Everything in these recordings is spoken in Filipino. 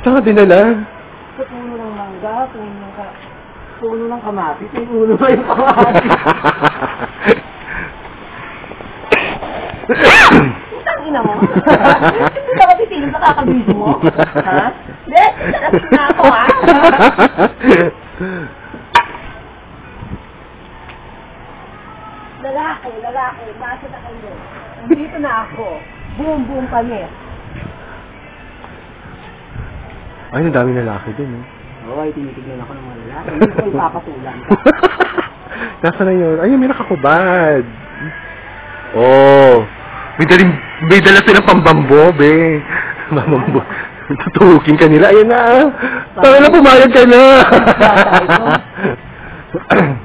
Saan ka dinala? Sa puno ng mangga, puno ng kamatis, may puno ba yung kamatis? Itang ina mo? Hindi ka matitingin sa kakabisi mo? Ha? Hindi, nakasin na ako ha? Lalaki, nasa na kayo. Nandito na ako. Boom panis. Ay, ang daming lalaki din, eh. Oo, ay tinitignan ako ng mga lalaki. Hindi ko ipapatulan ka. Nasaan na yun? Ay, may nakakubad. Oh. May dala silang pambambo, be. Pambambo. Tutukin ka nila. Ayun na. Tara na, pumayag ka na.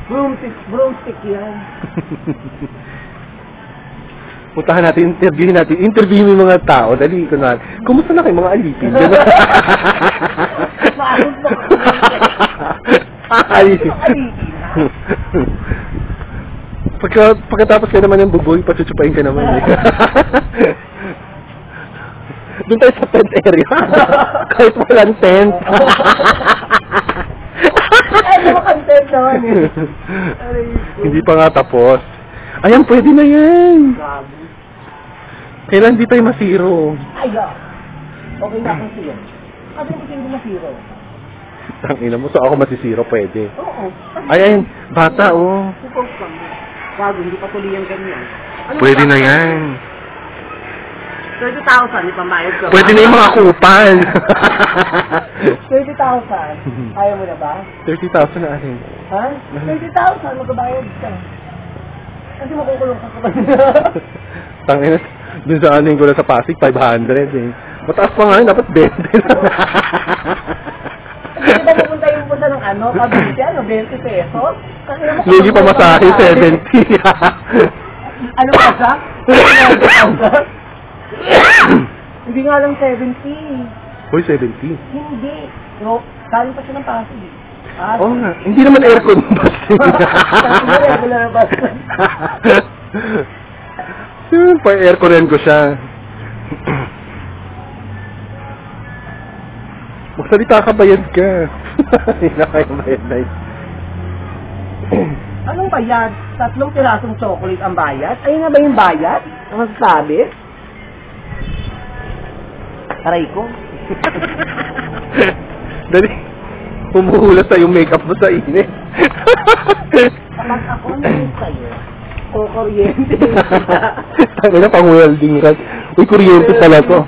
Broomstick yan. Puntahan natin, interviewin mo yung mga tao. Dali, ito na. Kumusta na kayo mga alipin? Maayos na Alipin. Pagkatapos ka naman ng buboy, patutupain ka naman. Doon tayo sa tent area. Kahit walang tent. Ay, content naman eh. Hindi pa nga tapos. Ayan, pwede na yan. Kailan di tayo masiro? Ay, okay na akong siya. Kasi hindi masiro. Tangina mo, so ako masisiro, pwede. Oo. Ayan, bata, oh. Suppose lang. Bago, hindi pa tuloy yung ganyan. Pwede na yan. 30,000, ipambayad ko. Pwede na yung mga kupal. 30,000. Ayaw mo na ba? 30,000 na akin. Ha? 30,000, magbabayad ka. Kasi makukulong ka pa. Tangina, dun sa aning ko na sa Pasig, 500 eh. Mataas pa nga yun, dapat 20 na. Hindi ba pupunta yung punta ng ano, Cavite, 20 pesos? Lagi pa masahe, 70. Ano pa siya? Hindi nga lang 70. Uy, 70. Hindi. No, galing pa siya ng Pasig. Oo nga, hindi naman aircon bus. Hindi regular bus. Pa aircon rin ko siya. Magsalita ka, bayad ka. Hindi na kayo bayad na yun. Anong bayad? 3 pirasong chocolate ang bayad? Ayun na ba yung bayad? Ang masasabi? Aray ko. Dali, humuhula sa yung makeup mo sa init. Kapag ako naman sa'yo, kukuryente. Tangin na, pang-welding ka. Uy, kuryente pala to.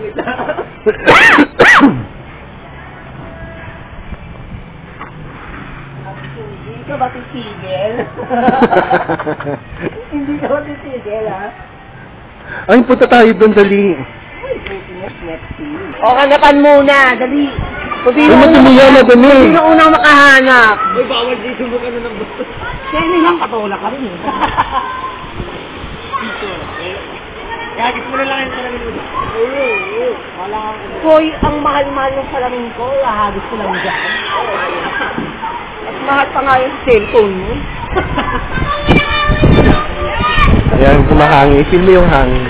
Hindi ka ba titigil? Hindi ka ba titigil, ha? Ay, punta tayo doon, dali. O, hanapan muna, dali. Ay, matuluyan na dali. Sino unang makahanap? Uy, bawal dito mo ka na ng gusto. Sino lang, katula ka rin eh. Gagis mo na lang yung salamin mo. Oo. Hoy, ang mahal-mahal ng salamin ko, hagis ko lang dyan. At mahal pa nga yung cellphone mo. Ayan, kumahangin. Feel mo yung hangin.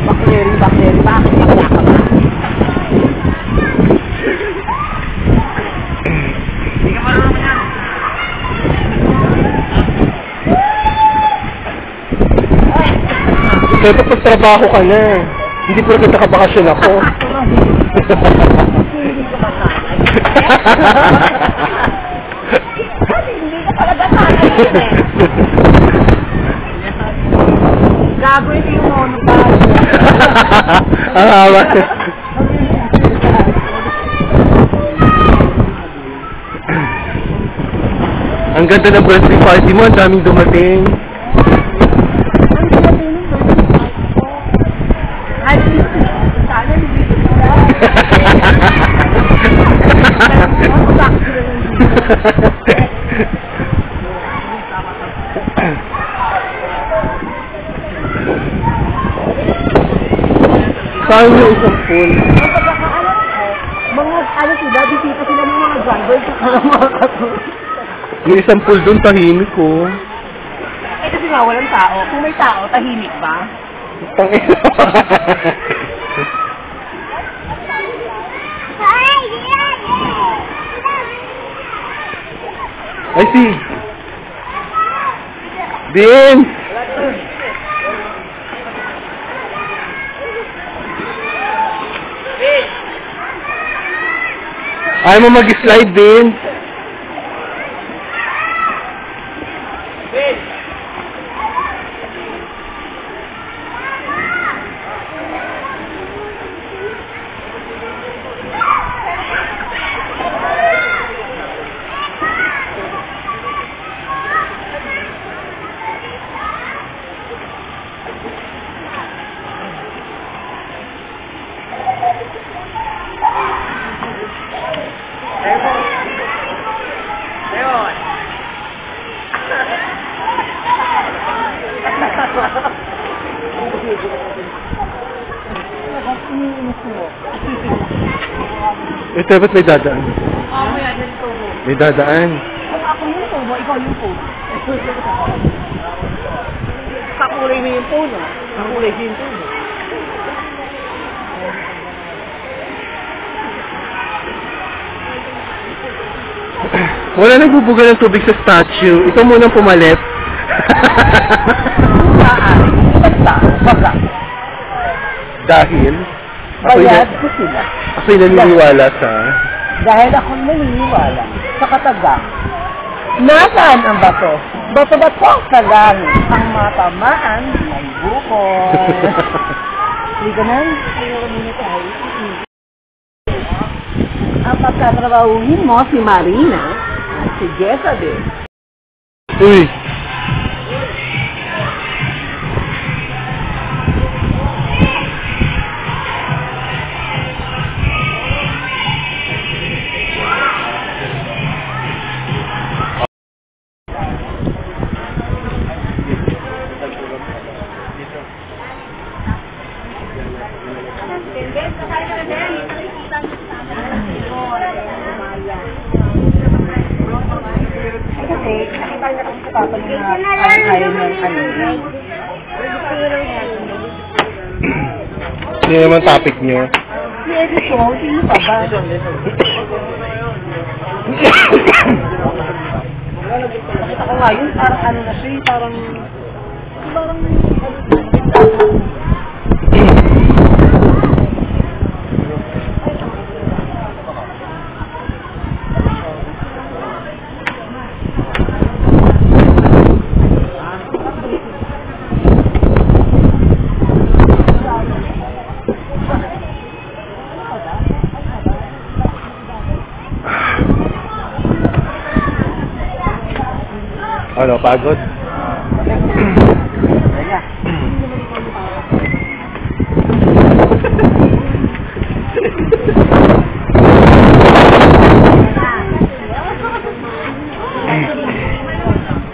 Bakleri, bakit bakla ka ba? Hindi ka marunong na. Kaya pag trabaho ka na. Hindi ko rin nakabakasyon ako. Hindi ka masanay. Hindi ka talaga sanay eh. Gago ito yung monopod. Ang hawa. Ang ganda ng birthday party mo, ang daming dumating. Sana hindi sila. Saan yung isang pool? Ang pagkakaalam ko, mga ano sila, bisita sila ng mga drivers sa mga katulad. Yung isang pool doon, tahimik ko. Eh Kasi nga, walang tao. Kung may tao, tahimik ba? I see. Din! Ayaw mo mag-slide, Din? Ito, ba't may dadaan? May dadaan. Ako yung puno, ikaw yung puno. Kakulay mo yung puno. Kakulay mo yung puno. Wala nagbubuga ng tubig sa statue. Ito munang pumalit. Dahil? Bayad ko sila. Ako'y naniniwala sa... Dahil ako naniniwala sa katagang. Nasaan ang bato? Bato-bato sa langit. Ang matamaan ay bukol. Hindi ka na? Ang pagkatrabahuhin mo si Marina at si Jezabel. Uy! Hindi naman topic nyo. Pwede ko, sino pa ba? Ako nga yun, parang ano na siya, parang... Ano, pagod?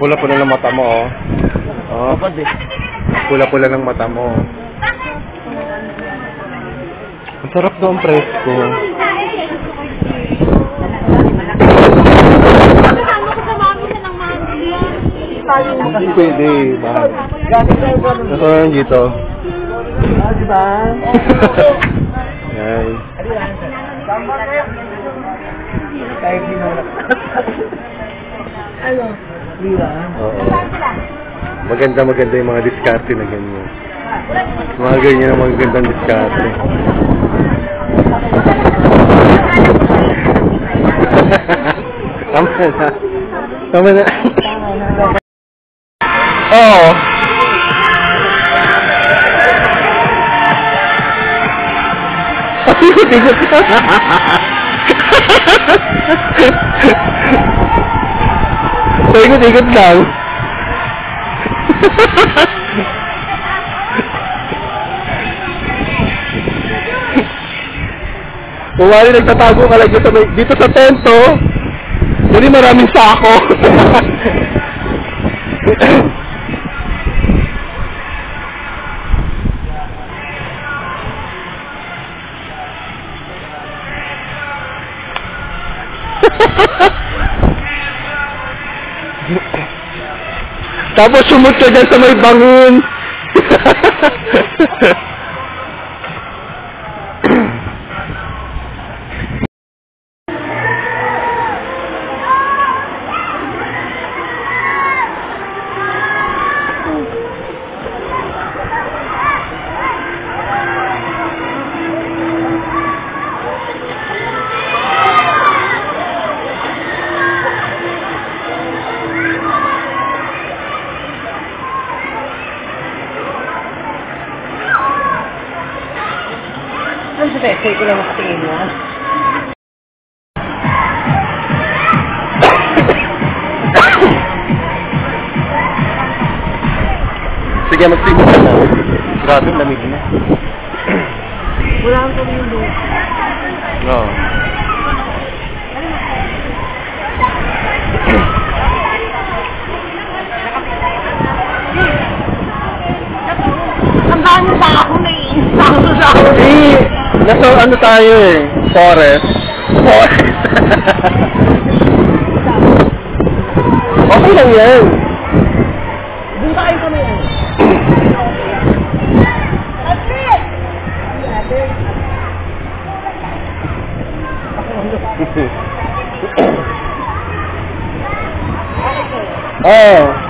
Pula-pula ng mata mo, oh. Oh. Pula-pula ng mata mo. Ang sarap daw ang presko. Hindi pwede, mahal. Ito lang dito. Diba? Yan. Kahit dinulak. Ano? Diba? Oo. Maganda yung mga diskarte na ganyan. Mga ganyan ang magandang diskarte. Tama na. Tama na. Oo. Ikot-ikot ka. Ikot-ikot lang. Kumari nagtatago ka lang dito sa tento. Dali maraming sako. Tapos sumut ka dyan sa may bangun. Ano sa teste ko lang makatingin mo? Sige, mag-sing ka na. Grabe, lamig na. Wala kang tumilo. No. Ang dami sa ako na i-install sa ako. Eh, nasa ano tayo eh? Forest. Forest. Okay lang yan. Doon ba kayo kami yan? Oh.